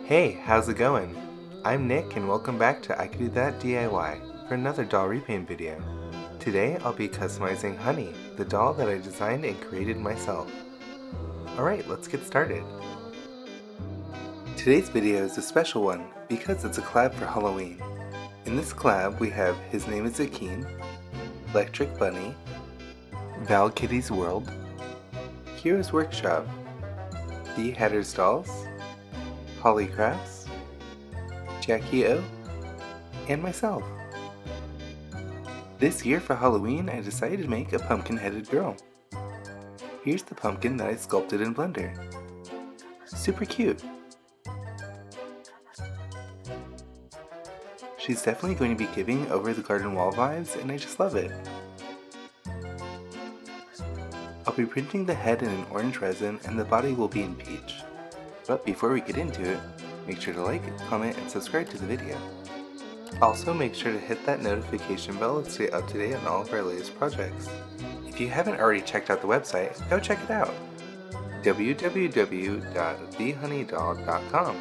Hey, how's it going? I'm Nick and welcome back to I Can Do That DIY for another doll repaint video. Today I'll be customizing Honey, the doll that I designed and created myself. Alright, let's get started. Today's video is a special one because it's a collab for Halloween. In this collab we have Hisnameisakin, Electric Bunny, Valkitty's World, Kyro's Workshop, The Hatter's Dolls, HAli Crafts, JackyOhhh, and myself. This year for Halloween I decided to make a pumpkin-headed girl. Here's the pumpkin that I sculpted in Blender. Super cute. She's definitely going to be giving over the garden wall vibes and I just love it. I'll be printing the head in an orange resin and the body will be in peach. But before we get into it, make sure to like, comment, and subscribe to the video. Also make sure to hit that notification bell to stay up to date on all of our latest projects. If you haven't already checked out the website, go check it out. www.thehoneydoll.com.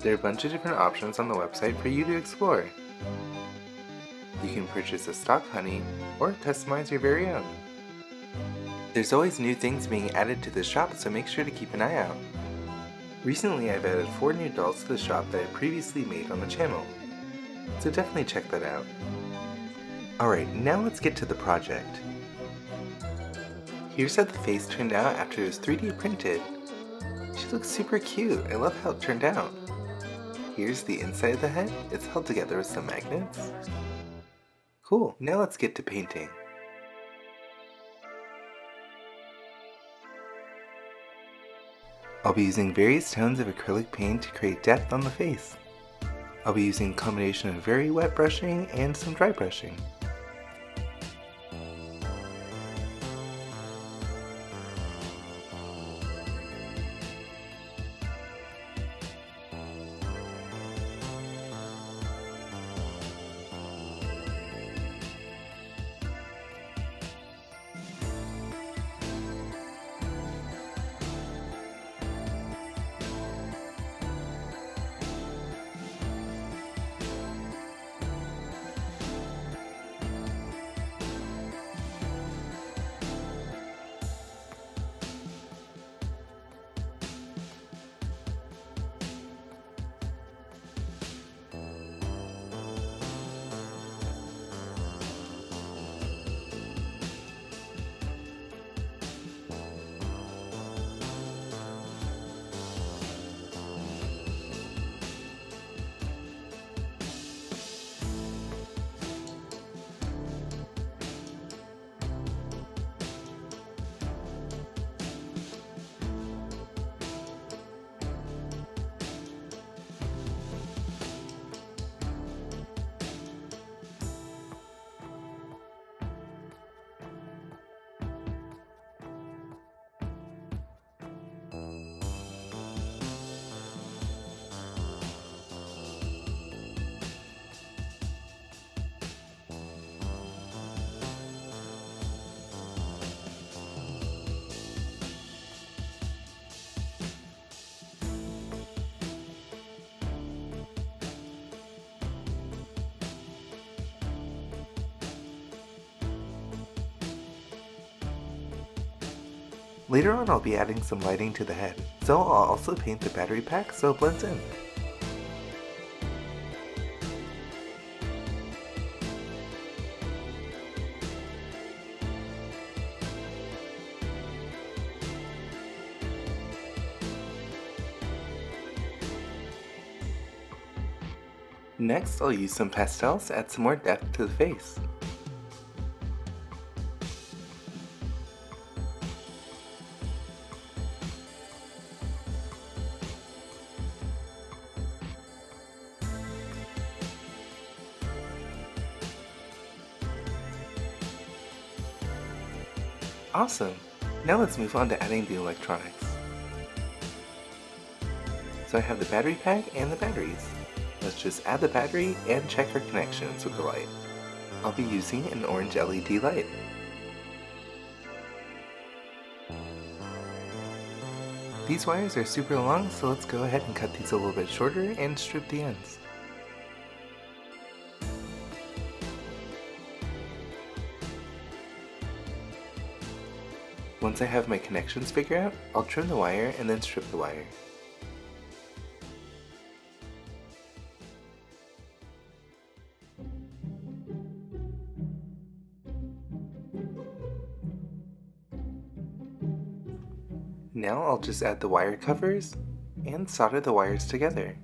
There are a bunch of different options on the website for you to explore. You can purchase a stock honey or customize your very own. There's always new things being added to the shop, so make sure to keep an eye out. Recently I've added 4 new dolls to the shop that I previously made on the channel, so definitely check that out. Alright, now let's get to the project. Here's how the face turned out after it was 3D printed. She looks super cute, I love how it turned out. Here's the inside of the head, it's held together with some magnets. Cool, now let's get to painting. I'll be using various tones of acrylic paint to create depth on the face. I'll be using a combination of very wet brushing and some dry brushing. Later on I'll be adding some lighting to the head, so I'll also paint the battery pack so it blends in. Next I'll use some pastels to add some more depth to the face. Awesome! Now let's move on to adding the electronics. So I have the battery pack and the batteries. Let's just add the battery and check our connections with the light. I'll be using an orange LED light. These wires are super long, so let's go ahead and cut these a little bit shorter and strip the ends. Once I have my connections figured out, I'll trim the wire and then strip the wire. Now I'll just add the wire covers and solder the wires together.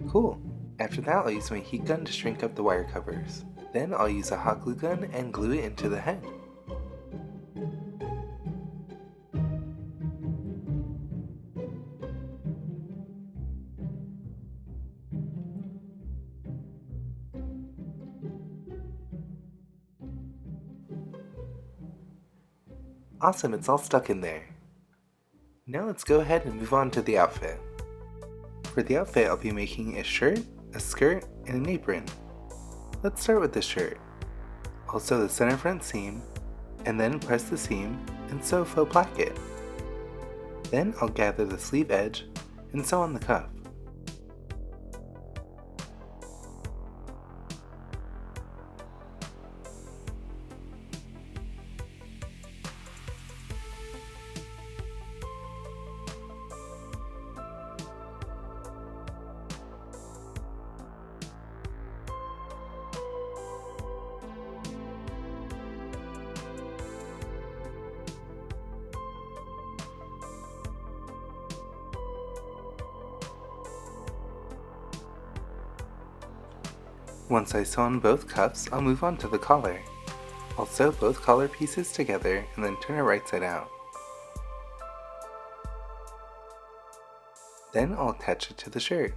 Cool! After that, I'll use my heat gun to shrink up the wire covers. Then I'll use a hot glue gun and glue it into the head. Awesome, it's all stuck in there. Now let's go ahead and move on to the outfit. For the outfit, I'll be making a shirt, a skirt, and an apron. Let's start with the shirt. I'll sew the center front seam, and then press the seam and sew faux placket. Then I'll gather the sleeve edge and sew on the cuff. Once I sew on both cuffs, I'll move on to the collar. I'll sew both collar pieces together and then turn it right side out. Then I'll attach it to the shirt.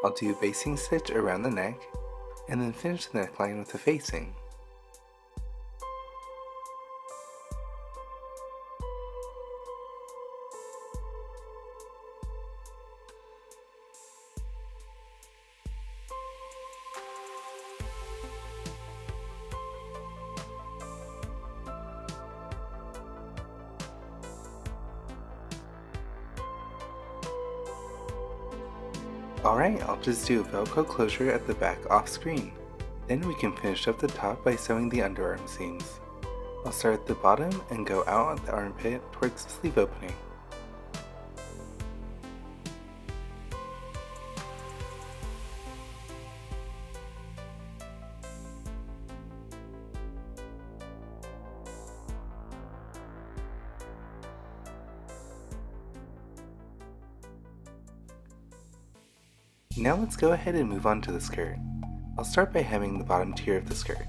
I'll do a basting stitch around the neck and then finish the neckline with a facing. Alright, I'll just do a Velcro closure at the back off screen. Then we can finish up the top by sewing the underarm seams. I'll start at the bottom and go out at the armpit towards the sleeve opening. Now let's go ahead and move on to the skirt. I'll start by hemming the bottom tier of the skirt.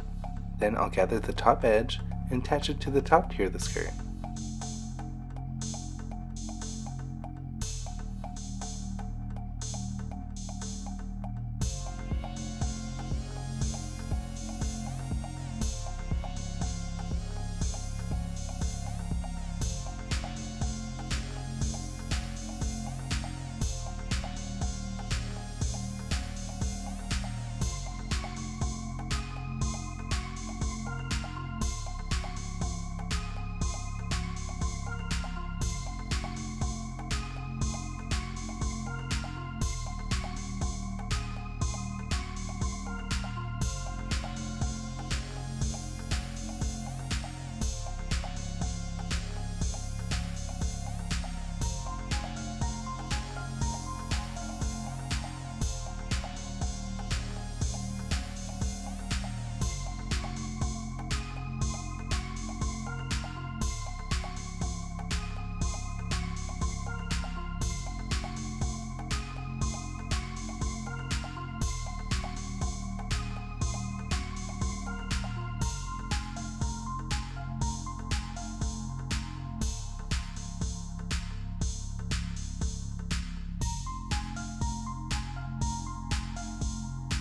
Then I'll gather the top edge and attach it to the top tier of the skirt.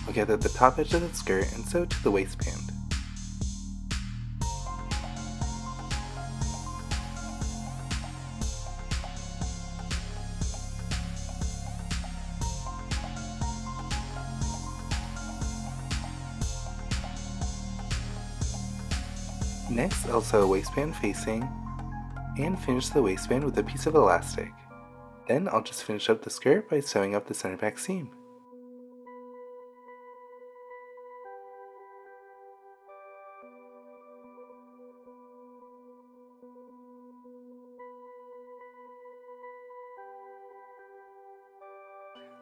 I'll gather the top edge of the skirt and sew it to the waistband. Next, I'll sew a waistband facing and finish the waistband with a piece of elastic. Then I'll just finish up the skirt by sewing up the center back seam.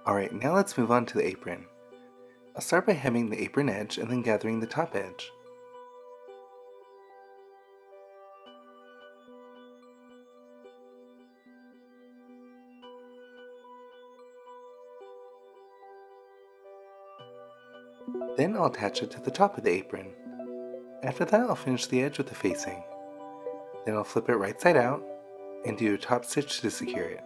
Alright, now let's move on to the apron. I'll start by hemming the apron edge and then gathering the top edge. Then I'll attach it to the top of the apron. After that, I'll finish the edge with the facing. Then I'll flip it right side out and do a top stitch to secure it.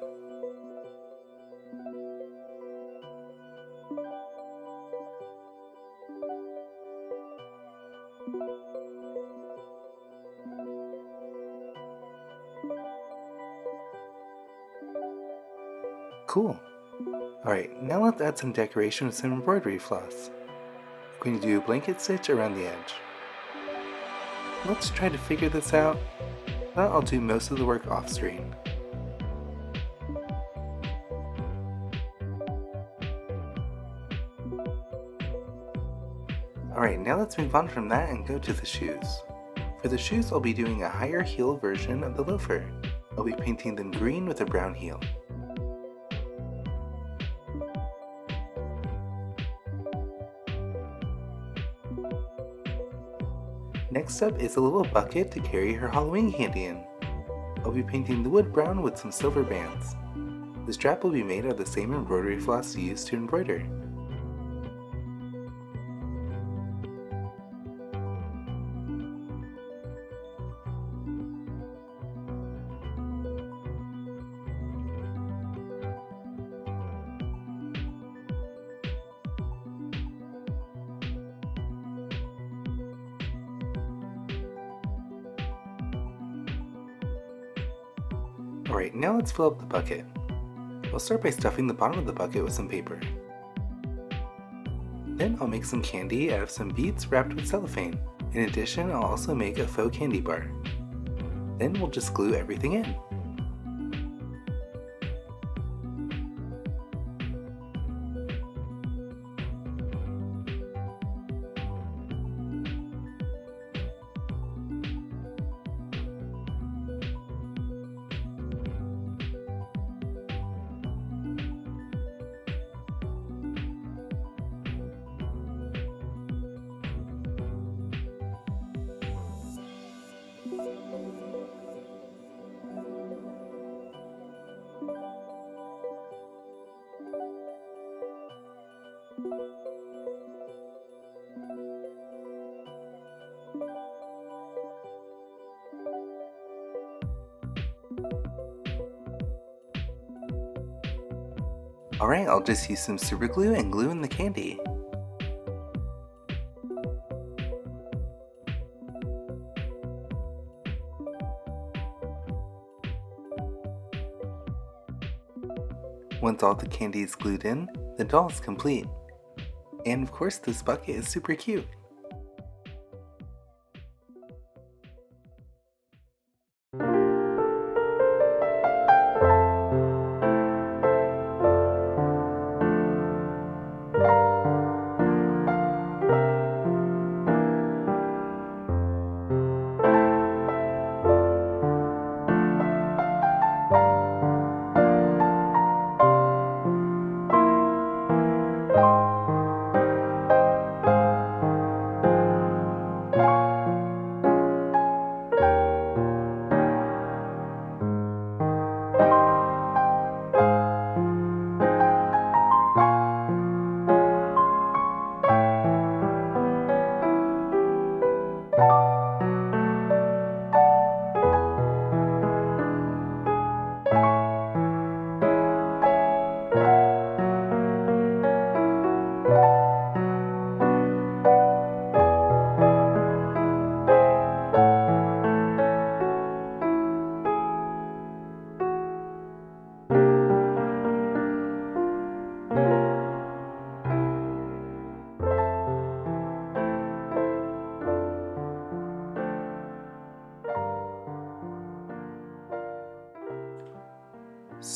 Cool! Alright, now let's add some decoration with some embroidery floss. I'm going to do a blanket stitch around the edge. Let's try to figure this out, but I'll do most of the work off screen. Alright, now let's move on from that and go to the shoes. For the shoes, I'll be doing a higher heel version of the loafer. I'll be painting them green with a brown heel. Next up is a little bucket to carry her Halloween candy in. I'll be painting the wood brown with some silver bands. The strap will be made of the same embroidery floss used to embroider. Alright, now let's fill up the bucket. I'll start by stuffing the bottom of the bucket with some paper. Then I'll make some candy out of some beads wrapped with cellophane. In addition, I'll also make a faux candy bar. Then we'll just glue everything in. Alright, I'll just use some super glue and glue in the candy. Once all the candy is glued in, the doll is complete. And of course, this bucket is super cute.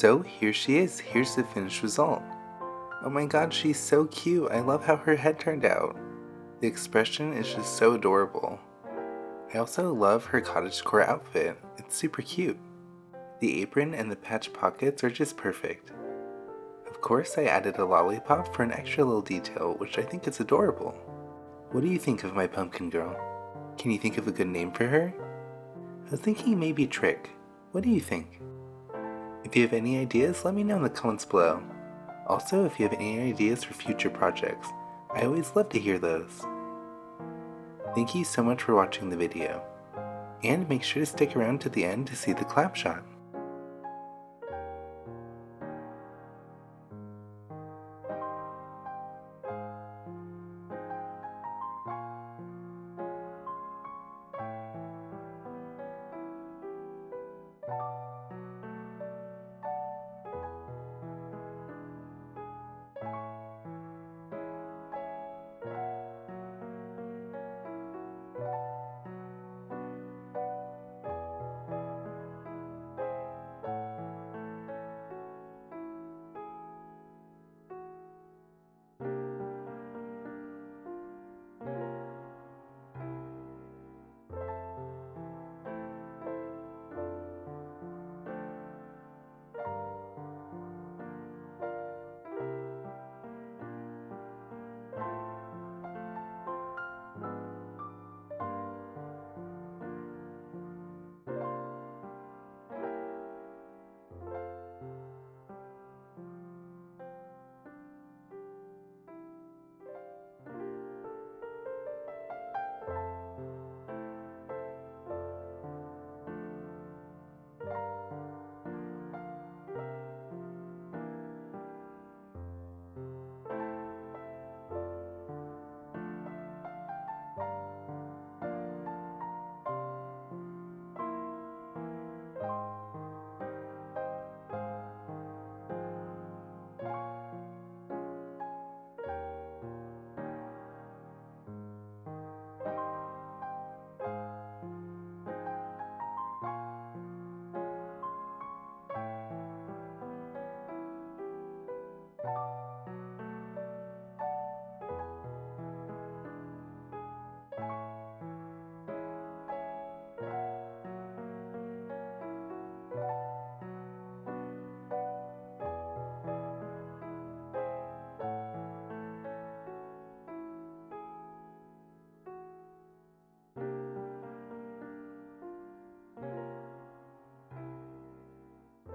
So here she is, here's the finished result. Oh my god, she's so cute. I love how her head turned out. The expression is just so adorable. I also love her cottagecore outfit. It's super cute. The apron and the patch pockets are just perfect. Of course, I added a lollipop for an extra little detail, which I think is adorable. What do you think of my pumpkin girl? Can you think of a good name for her? I was thinking maybe Trick. What do you think? If you have any ideas, let me know in the comments below. Also, if you have any ideas for future projects, I always love to hear those. Thank you so much for watching the video, and make sure to stick around to the end to see the clap shot.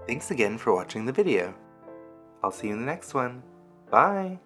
Thanks again for watching the video. I'll see you in the next one. Bye!